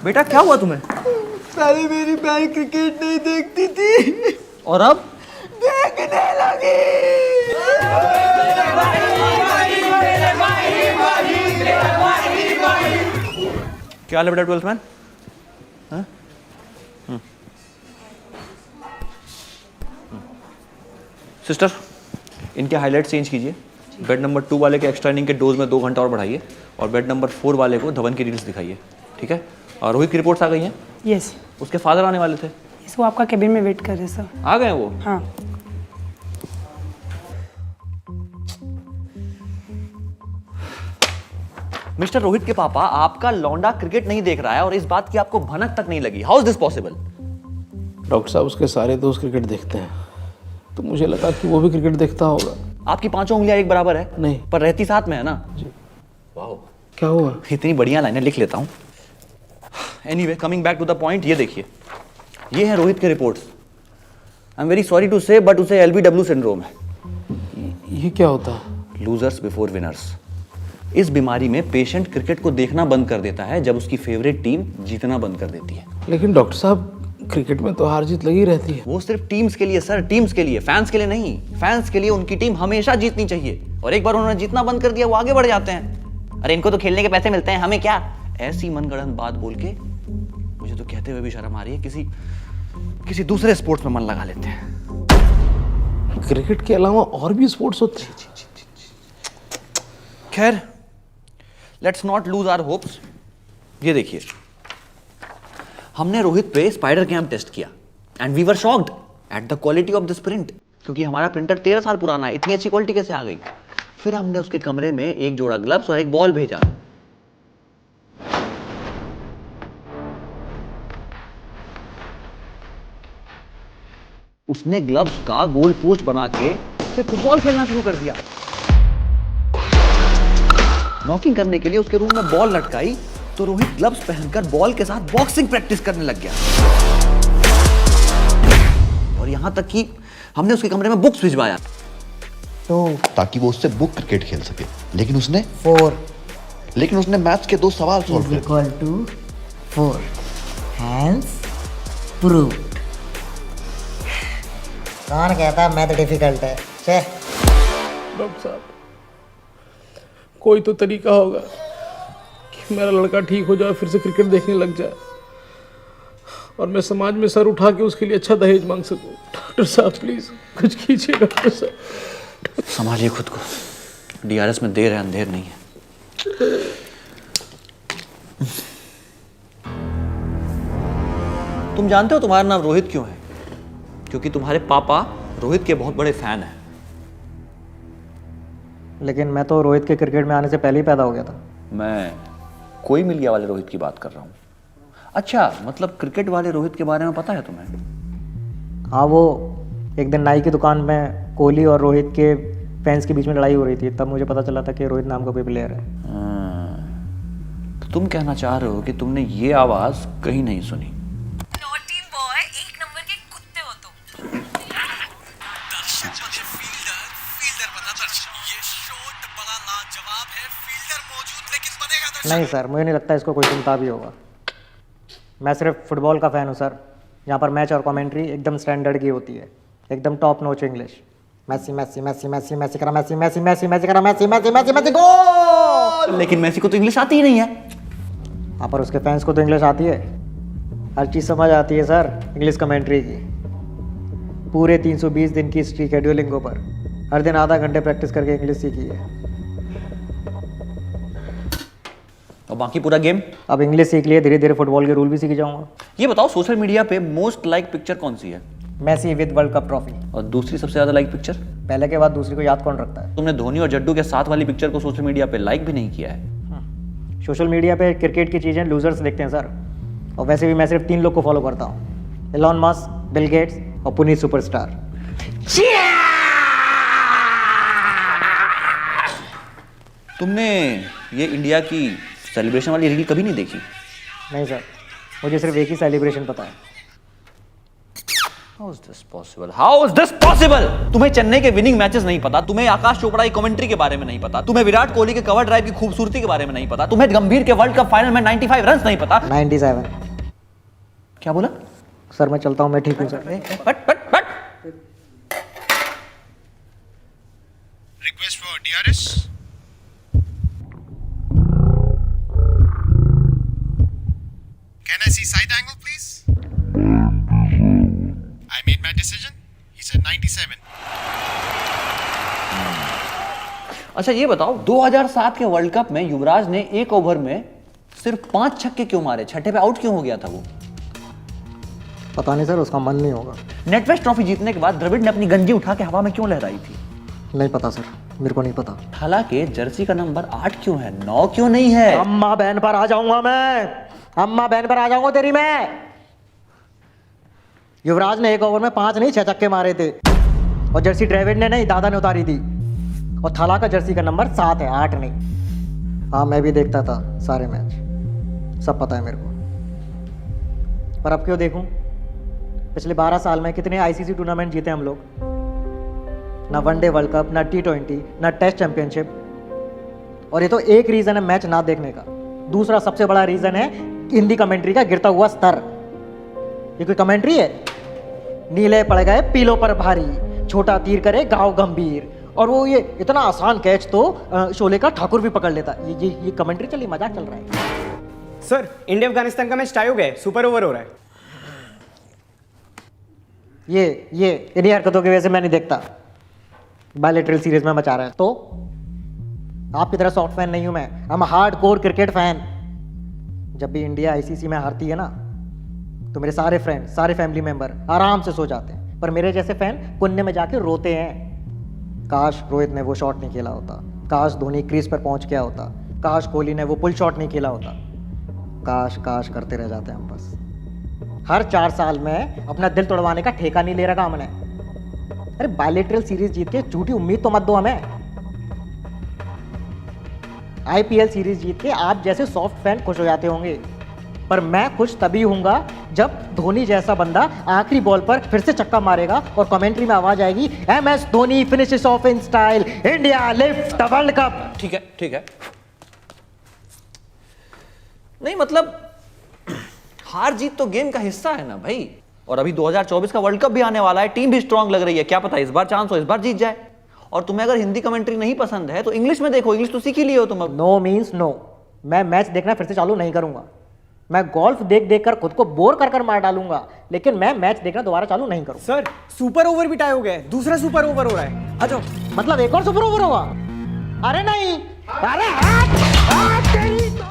बेटा क्या हुआ तुम्हें? पहले मेरी बहन क्रिकेट नहीं देखती थी और अब? देखने लगी। क्या हाल है बेटा 12th मैन? सिस्टर, इनके हाईलाइट चेंज कीजिए। बेड नंबर 2 वाले के एक्स्ट्रा इनिंग के डोज में 2 घंटा और बढ़ाइए और बेड नंबर 4 वाले को धवन की रील्स दिखाइए, ठीक है? और रोहित की रिपोर्ट्स आ गई हैं? यस। उसके फादर आने वाले थे। वो आपका केबिन में वेट कर रहे हैं सर। आ गए वो? हाँ। मिस्टर रोहित के पापा, आपका लौंडा क्रिकेट नहीं देख रहा है और इस बात की आपको भनक तक नहीं लगी। How is this possible? Doctor साहब, उसके सारे दोस्त क्रिकेट देखते हैं, तो मुझे लगा कि वो भी क्रिकेट देखता होगा। आपकी 5 उंगलियां एक बराबर है? नहीं। पर रहती साथ में है ना? जी। वाह, क्या हुआ? इतनी बढ़िया लाइनें लिख लेता हूँ। Anyway, coming back to the point, ये देखिए, ये है रोहित के reports. I am very sorry to say, but उसे LBW सिंड्रोम है। ये क्या होता है? Losers before winners. इस बीमारी में पेशेंट क्रिकेट को देखना बंद कर देता है जब उसकी फेवरेट टीम जीतना बंद कर देती है। लेकिन डॉक्टर साहब, क्रिकेट में तो हार जीत लगी रहती है। वो सिर्फ टीम्स के लिए सर, टीम्स के लिए, फैंस के लिए नहीं। फैंस के लिए उनकी टीम हमेशा जीतनी चाहिए और एक बार उन्होंने जीतना बंद कर दिया वो आगे बढ़ जाते हैं। अरे इनको तो खेलने के पैसे मिलते हैं, हमें क्या? ऐसी मनगढ़ंत बात बोल के मुझे तो कहते हुए भी शर्म आ रही है। किसी दूसरे स्पोर्ट्स में मन लगा लेते हैं। क्रिकेट के अलावा और भी स्पोर्ट्स होते हैं। खैर, let's not lose our hopes. ये देखिए, हमने रोहित पे स्पाइडर कैम टेस्ट किया and we were shocked at the quality of this print, क्योंकि हमारा प्रिंटर 13 साल पुराना है, इतनी अच्छी क्वालिटी कैसे आ गई? फिर हमने उसके कमरे में एक जोड़ा ग्लव्स और एक बॉल भेजा। उसने ग्लव्स का गोल पोस्ट बना के फिर फुटबॉल खेलना शुरू कर दिया। नॉकिंग करने के लिए उसके रूम में बॉल लटकाई तो रोहित ग्लव्स पहनकर बॉल के साथ बॉक्सिंग प्रैक्टिस करने लग गया। और यहां तक कि हमने उसके कमरे में बुक्स भिजवाया ताकि वो उससे बुक क्रिकेट खेल सके। लेकिन उसने 4 लेकिन उसने मैथ्स के 2 सवाल सॉल्व किए। Equal to 4 hence proved. कौन कहता है मैथ डिफिकल्ट है? छे। डॉक्टर साहब, कोई तो तरीका होगा कि मेरा लड़का ठीक हो जाए, फिर से क्रिकेट देखने लग जाए और मैं समाज में सर उठा के उसके लिए अच्छा दहेज मांग सकूं। डॉक्टर साहब प्लीज कुछ कीजिए डॉक्टर साहब। संभालिए खुद को, DRS में देर है, अंधेर नहीं है। तुम जानते हो तुम्हारा नाम रोहित क्यों है? क्योंकि तुम्हारे पापा रोहित के बहुत बड़े फैन हैं। लेकिन मैं तो रोहित के क्रिकेट में आने से पहले ही पैदा हो गया था। मैं कोई मिलिया वाले रोहित की बात कर रहा हूँ। अच्छा, मतलब क्रिकेट वाले रोहित के बारे में पता है तुम्हें? हाँ, वो एक दिन नाई की दुकान में कोहली और रोहित के फैंस के बीच में लड़ाई हो रही थी, तब मुझे पता चला था कि रोहित नाम का कोई प्लेयर है। तो तुम कहना चाह रहे हो कि तुमने ये आवाज़ कहीं नहीं सुनी? नॉटी बॉय, एक नंबर के कुत्ते हो तुम। नहीं सर, मुझे नहीं लगता इसको कोई सुनता भी होगा। मैं सिर्फ फुटबॉल का फ़ैन हूँ सर। यहाँ पर मैच और कमेंट्री एकदम स्टैंडर्ड की होती है, एकदम top notch English. Messi Messi Messi Messi Messi करा मैसी मैसी मैसी मैसी करा मैसी मैसी मैसी मैसी गोल। लेकिन मैसी को तो इंग्लिश आती ही नहीं है। हाँ, पर उसके फैंस को तो इंग्लिश आती है, हर चीज़ समझ आती है सर इंग्लिश कमेंट्री की। पूरे 320 दिन की स्ट्रीक है ड्यूलिंगो पर, हर दिन आधा घंटे प्रैक्टिस करके इंग्लिश सीखी है। और बाकी पूरा गेम? अब इंग्लिश सीख लिए, धीरे धीरे फुटबॉल के रूल भी सीख जाऊंगा। ये बताओ, सोशल मीडिया पे मोस्ट लाइक पिक्चर कौन सी है? Messi with world cup trophy. और दूसरी सबसे ज़्यादा लाइक पिक्चर? पहले के बाद दूसरी को याद कौन रखता है? तुमने धोनी और जड्डू के साथ वाली पिक्चर को सोशल मीडिया पे लाइक भी नहीं किया है। सोशल मीडिया पे क्रिकेट की चीज़ें लूजर्स देखते हैं सर। और वैसे भी मैं सिर्फ 3 लोग को फॉलो करता हूँ, एलॉन मस्क, बिल गेट्स और पुनीत सुपरस्टार। तुमने ये इंडिया की सेलिब्रेशन वाली रील कभी नहीं देखी? नहीं सर, मुझे सिर्फ एक ही सेलिब्रेशन पता है। How is this possible? How is this possible? तुम्हें चेन्नई के विनिंग मैचेस नहीं पता, तुम्हें आकाश चोपड़ा की कमेंट्री के बारे में नहीं पता, तुम्हें विराट कोहली के कवर ड्राइव की खूबसूरती के बारे में नहीं पता, तुम्हें गंभीर के वर्ल्ड कप फाइनल में 95 रन नहीं पता। 97। क्या बोला? सर मैं चलता हूँ, मैं ठीक हूँ sir. But Request for DRS. Can I see side angle, please? I made my decision. He said 97. अच्छा ये बताओ, 2007 के वर्ल्ड कप में युवराज ने एक ओवर में सिर्फ 5 छक्के क्यों मारे? छठे पे आउट क्यों हो गया था वो? पता नहीं सर, उसका मन नहीं होगा। नेटवेस्ट ट्रॉफी जीतने के बाद द्रविड़ ने अपनी गंजी उठा के हवा में क्यों लहराई थी? नहीं पता सर, मेरे को नहीं पता। थाला के जर्सी का नंबर 8 क्यों है, 9 क्यों नहीं है? अम्मा बहन पर आ जाऊंगा मैं, अम्मा बहन पर आ जाऊंगा तेरी मैं। युवराज ने एक ओवर में 5 नहीं 6 छक्के मारे थे, और जर्सी द्रविड़ ने नहीं, दादा ने उतारी थी। और थाला का जर्सी का नंबर 7 है, 8 नहीं। हाँ मैं भी देखता था सारे मैच, सब पता है मेरे को। पर अब क्यों देखूं? पिछले 12 साल में कितने आईसीसी टूर्नामेंट जीते हम लोग? ना वनडे वर्ल्ड कप, ना T20, ना टेस्ट चैंपियनशिप। और ये तो एक रीजन है मैच ना देखने का। दूसरा सबसे बड़ा रीजन है हिंदी कमेंट्री का गिरता हुआ स्तर। ये कोई कमेंट्री है? नीले पड़ गए पीलों पर भारी, छोटा तीर करे गाँव गंभीर। और वो ये इतना आसान कैच तो शोले का ठाकुर भी पकड़ लेता। ये कमेंट्री चली, मजाक चल रहा है। सर इंडिया अफगानिस्तान का मैच टाई हो गया है, सुपर ओवर हो रहा है। ये इन्हीं हरकतों की वजह से मैं नहीं देखता। बायलैटरल सीरीज में मचा रहा है। तो आपकी तरह सॉफ्ट फैन नहीं हूं मैं, I am hardcore cricket fan. जब भी इंडिया आईसीसी में हारती है ना, तो मेरे सारे फ्रेंड, सारे फैमिली मेंबर आराम से सो जाते हैं, पर मेरे जैसे फैन पुण्य में जाके रोते हैं। काश रोहित ने वो शॉट नहीं खेला होता, काश धोनी क्रीज पर पहुंच गया होता, काश कोहली ने वो पुल शॉट नहीं खेला होता। काश काश करते रह जाते हैं हम बस। हर 4 साल में अपना दिल तोड़वाने का ठेका नहीं ले रखा हमने। अरे बायलैटरल सीरीज जीत के झूठी उम्मीद तो मत दो हमें। आईपीएल सीरीज जीत के आप जैसे सॉफ्ट फैन खुश हो जाते होंगे, पर मैं खुश तभी होऊंगा जब धोनी जैसा बंदा आखिरी बॉल पर फिर से छक्का मारेगा और कमेंट्री में आवाज आएगी, MS Dhoni finishes of in style, India lift the world cup. ठीक है नहीं मतलब हार जीत तो गेम का हिस्सा है ना भाई। और अभी 2024 का वर्ल्ड कप भी आने वाला है, टीम भी स्ट्रांग लग रही है, क्या पता इस बार चांस हो, इस बार जीत जाए। और तुम्हें अगर हिंदी कमेंट्री नहीं पसंद है तो इंग्लिश में देखो, इंग्लिश तो सीख ही लिए हो तुम अब। No means no. मैं मैच देखना फिर से चालू नहीं करूंगा। मैं गोल्फ देख देख कर खुद को बोर कर मार डालूंगा, लेकिन मैं मैच देखना दोबारा चालू नहीं करूंगा। सर सुपर ओवर भी टाई हो गया है, दूसरा सुपर ओवर हो रहा है। आ जाओ। मतलब एक और सुपर ओवर होगा? अरे नहीं, अरे